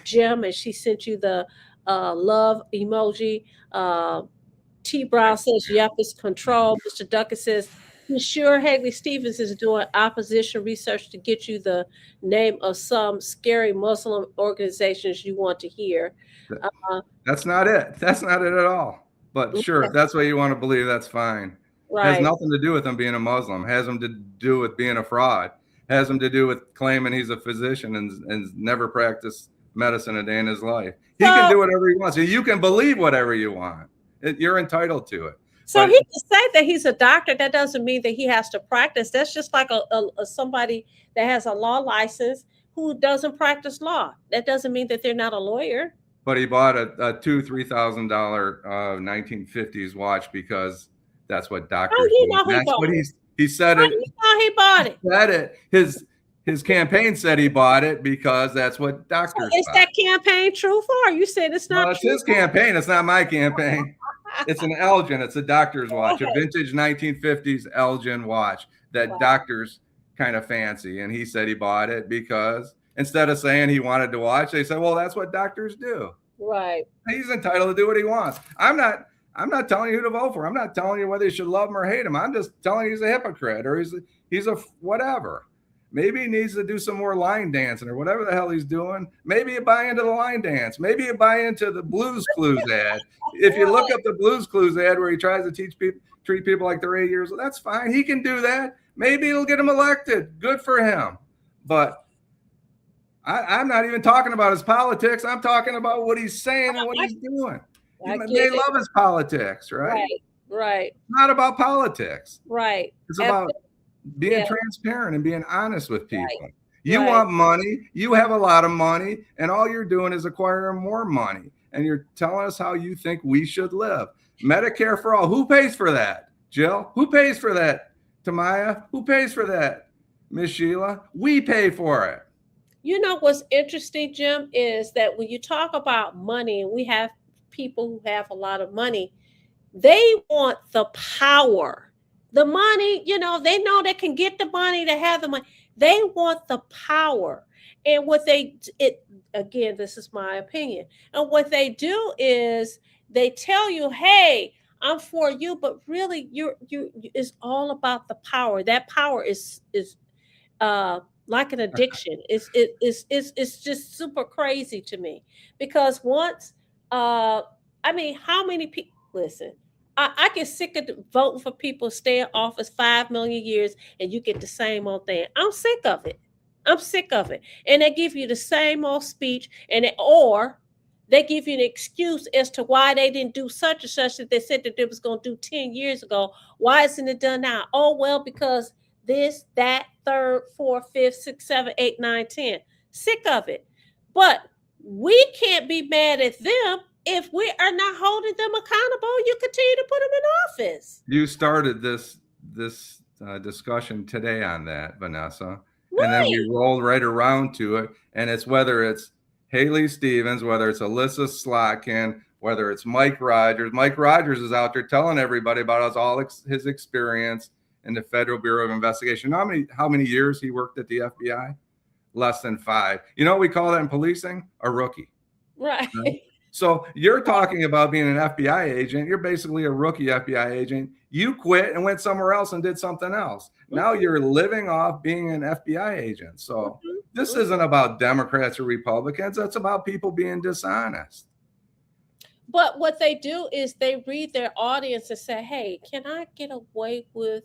Jim, and she sent you the love emoji. T. Brown says, yep, it's control. Mr. Duckett says, you sure Haley Stevens is doing opposition research to get you the name of some scary Muslim organizations you want to hear. That's not it. That's not it at all. But sure, if that's what you want to believe, that's fine. Right. It has nothing to do with him being a Muslim. It has him to do with being a fraud. It has him to do with claiming he's a physician and never practiced medicine a day in his life. He can do whatever he wants. You can believe whatever you want. You're entitled to it. So he can say that he's a doctor. That doesn't mean that he has to practice. That's just like a somebody that has a law license who doesn't practice law. That doesn't mean that they're not a lawyer. But he bought a $2,000-$3,000 1950s watch because that's what doctors do. That's what he said. How do you know he bought it? He said it. His campaign said he bought it because that's what doctors. So is that campaign true for? You said it's not. Well, it's his campaign. It's not my campaign. It's an Elgin. It's a doctor's watch, a vintage 1950s Elgin watch that doctors kind of fancy. And he said he bought it because instead of saying he wanted to watch, they said, well, that's what doctors do. Right. He's entitled to do what he wants. I'm not telling you who to vote for. I'm not telling you whether you should love him or hate him. I'm just telling you he's a hypocrite or he's a whatever. Maybe he needs to do some more line dancing or whatever the hell he's doing. Maybe you buy into the line dance. Maybe you buy into the Blues Clues ad. If you look up the Blues Clues ad where he tries to treat people like they're 8 years old, that's fine. He can do that. Maybe it'll get him elected. Good for him. But I'm not even talking about his politics. I'm talking about what he's saying and what he's doing. They love his politics, right? Right. It's not about politics. Right. It's about being transparent and being honest with people. Right. You want money, you have a lot of money, and all you're doing is acquiring more money. And you're telling us how you think we should live. Medicare for all. Who pays for that? Jill? Who pays for that? Tamaya? Who pays for that? Miss Sheila? We pay for it. You know what's interesting, Jim, is that when you talk about money, and we have people who have a lot of money, they want the power. The money, they know they can get the money, to have the money. They want the power. And again, this is my opinion. And what they do is they tell you, hey, I'm for you, but really it's all about the power. That power is like an addiction. It's just super crazy to me because once, how many people, listen, I get sick of voting for people stay in office 5 million years and you get the same old thing. I'm sick of it. And they give you the same old speech or they give you an excuse as to why they didn't do such and such that they said that they was going to do 10 years ago. Why isn't it done now? Oh, well, because this, that, third, fourth, fifth, sixth, seven, eight, nine, 10. Sick of it. But we can't be mad at them if we are not holding them accountable. You continue to put them in office. You started this discussion today on that, Vanessa. Right. And then we rolled right around to it. And it's whether it's Haley Stevens, whether it's Alyssa Slotkin, whether it's Mike Rogers. Mike Rogers is out there telling everybody about his experience in the Federal Bureau of Investigation. How many years he worked at the FBI? Less than 5. You know what we call that in policing? A rookie. Right. So you're talking about being an FBI agent. You're basically a rookie FBI agent. You quit and went somewhere else and did something else. Now you're living off being an FBI agent. So this isn't about Democrats or Republicans. It's about people being dishonest. But what they do is they read their audience and say, hey, can I get away with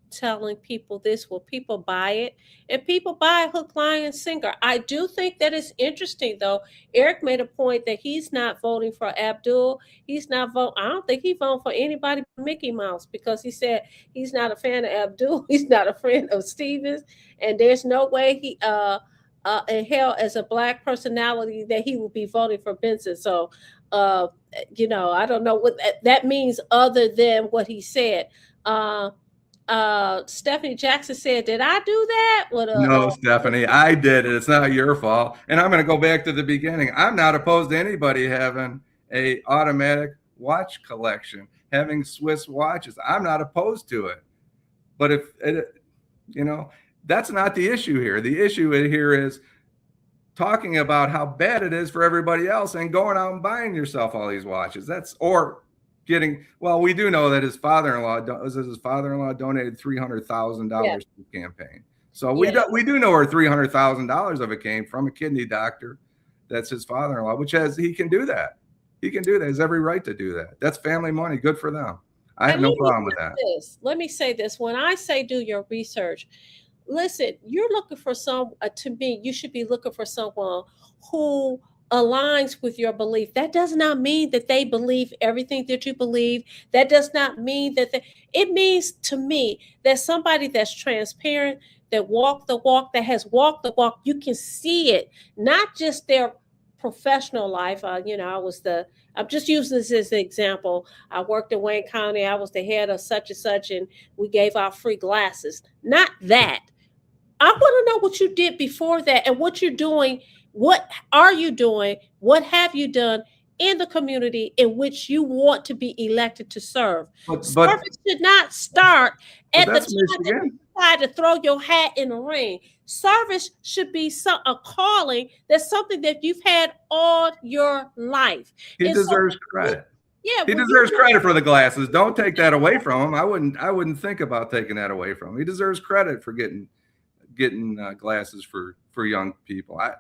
telling people this? Will people buy it? And people buy hook, line, and sinker. I do think that it's interesting, though. Eric made a point that he's not voting for Abdul. He's not voting. I don't think he's voting for anybody but Mickey Mouse, because he said he's not a fan of Abdul. He's not a friend of Stevens, and there's no way he in hell, as a Black personality, that he would be voting for Benson. So I don't know what that means other than what he said. Stephanie Jackson said, did I do that? No, Stephanie, I did it. It's not your fault. And I'm going to go back to the beginning. I'm not opposed to anybody having a automatic watch collection, having Swiss watches. I'm not opposed to it. But if that's not the issue here. The issue here is talking about how bad it is for everybody else and going out and buying yourself all these watches. We do know that his father-in-law donated $300,000 to the campaign. So we do know where $300,000 of it came from, a kidney doctor. That's his father-in-law, he can do that. He can do that. He has every right to do that. That's family money. Good for them. I have no problem with that. Let me say this. When I say do your research, listen, you're looking for to me, you should be looking for someone who aligns with your belief. That does not mean that they believe everything that you believe. That does not mean that it means to me that somebody that's transparent, that walk the walk, that has walked the walk, you can see it, not just their professional life. I'm just using this as an example. I worked in Wayne County. I was the head of such and such, and we gave out free glasses. Not that. I want to know what you did before that and what you're doing. What are you doing? What have you done in the community in which you want to be elected to serve? Service should not start at the time that you decide to throw your hat in the ring. Service should be a calling. That's something that you've had all your life. He deserves credit. Yeah, he deserves credit for the glasses. Don't take that away from him. I wouldn't think about taking that away from him. He deserves credit for getting glasses for young people. I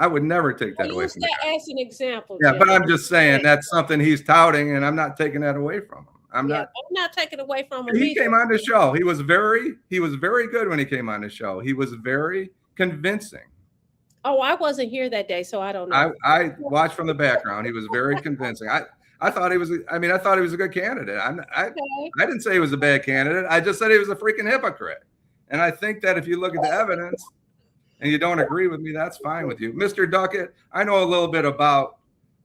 would never take that away from him. As an example. Yeah, Jim. But I'm just saying that's something he's touting, and I'm not taking that away from him. I'm not taking it away from him. He came on the show. He was very good when he came on the show. He was very convincing. Oh, I wasn't here that day, so I don't know. I watched from the background. He was very convincing. I thought he was a good candidate. I didn't say he was a bad candidate. I just said he was a freaking hypocrite. And I think that if you look at the evidence and you don't agree with me, that's fine with you. Mr. Duckett, I know a little bit about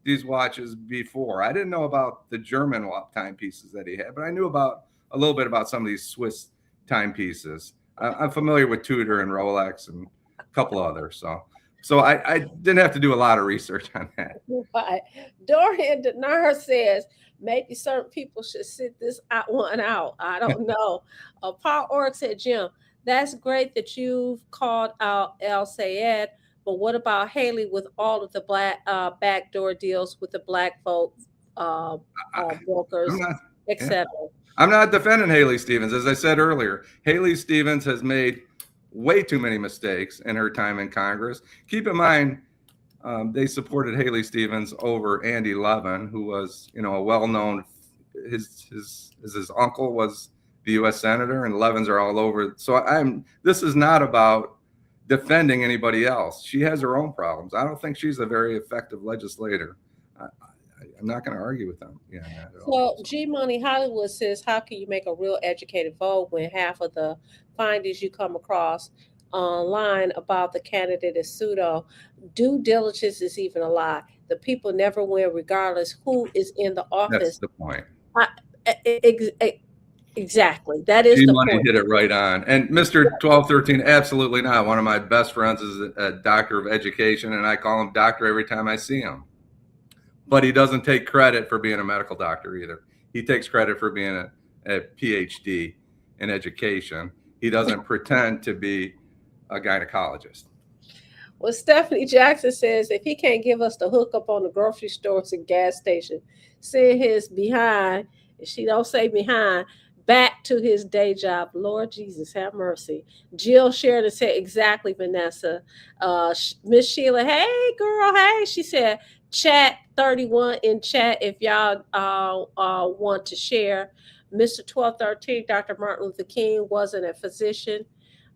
these watches before. I didn't know about the German timepieces that he had, but I knew a little bit about some of these Swiss timepieces. I'm familiar with Tudor and Rolex and a couple others. So I didn't have to do a lot of research on that. Right. Dorian Denar says, maybe certain people should sit this one out. I don't know. Paul Orrick said, Jim, that's great that you've called out El Sayed, but what about Haley with all of the black backdoor deals with the black vote brokers, etc.? I'm not defending Haley Stevens. As I said earlier, Haley Stevens has made way too many mistakes in her time in Congress. Keep in mind, they supported Haley Stevens over Andy Levin, who was, a well-known. His uncle was the U.S. senator, and Levins are all over. So this is not about defending anybody else. She has her own problems. I don't think she's a very effective legislator. I'm not going to argue with them. Yeah, not at all. So G Money Hollywood says, how can you make a real educated vote when half of the findings you come across online about the candidate is pseudo? Due diligence is even a lie. The people never win, regardless who is in the office. That's the point. Exactly. That is the Money point. hit it right on. And Mr. 1213, absolutely not. One of my best friends is a doctor of education, and I call him doctor every time I see him. But he doesn't take credit for being a medical doctor either. He takes credit for being a PhD in education. He doesn't pretend to be a gynecologist. Well, Stephanie Jackson says if he can't give us the hookup on the grocery stores and gas station, send his behind, if she don't say behind, back to his day job. Lord Jesus, have mercy. Jill Sheridan said, exactly, Vanessa. Miss Sheila, hey, girl, hey. She said, chat 31 in chat if y'all want to share. Mr. 1213, Dr. Martin Luther King wasn't a physician.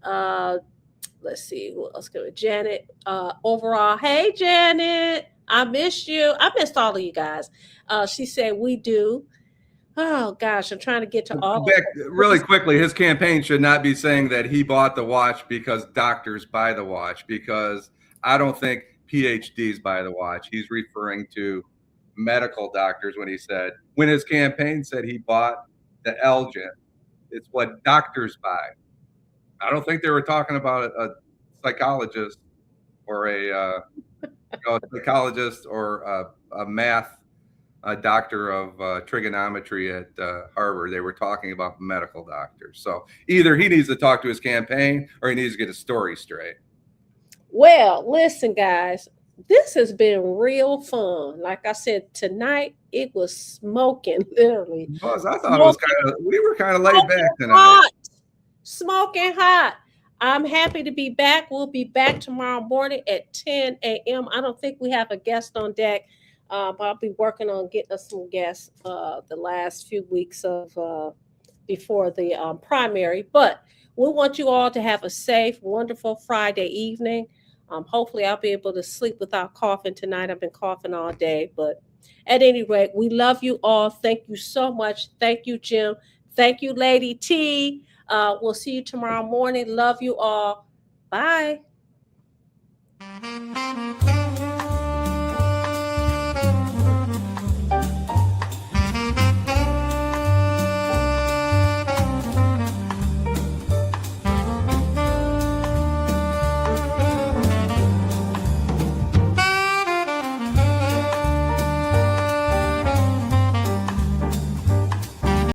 Let's see who else could. Janet, overall, hey Janet, I missed you. I missed all of you guys. She said we do. Oh gosh, I'm trying to get to all. Back really quickly, his campaign should not be saying that he bought the watch because doctors buy the watch, because I don't think PhDs buy the watch. He's referring to medical doctors when his campaign said he bought the Elgin. It's what doctors buy. I don't think they were talking about a psychologist or a psychologist or a math doctor of trigonometry at Harvard. They were talking about medical doctors. So either he needs to talk to his campaign or he needs to get his story straight. Well, listen, guys, this has been real fun. Like I said, tonight it was smoking, literally. I thought it was we were kind of laid back tonight. Smoking hot. I'm happy to be back. We'll be back tomorrow morning at 10 a.m. I don't think we have a guest on deck, but I'll be working on getting us some guests the last few weeks of before the primary. But we want you all to have a safe, wonderful Friday evening. Hopefully I'll be able to sleep without coughing tonight. I've been coughing all day, but at any rate, we love you all. Thank you so much. Thank you, Jim. Thank you, Lady T. We'll see you tomorrow morning. Love you all. Bye.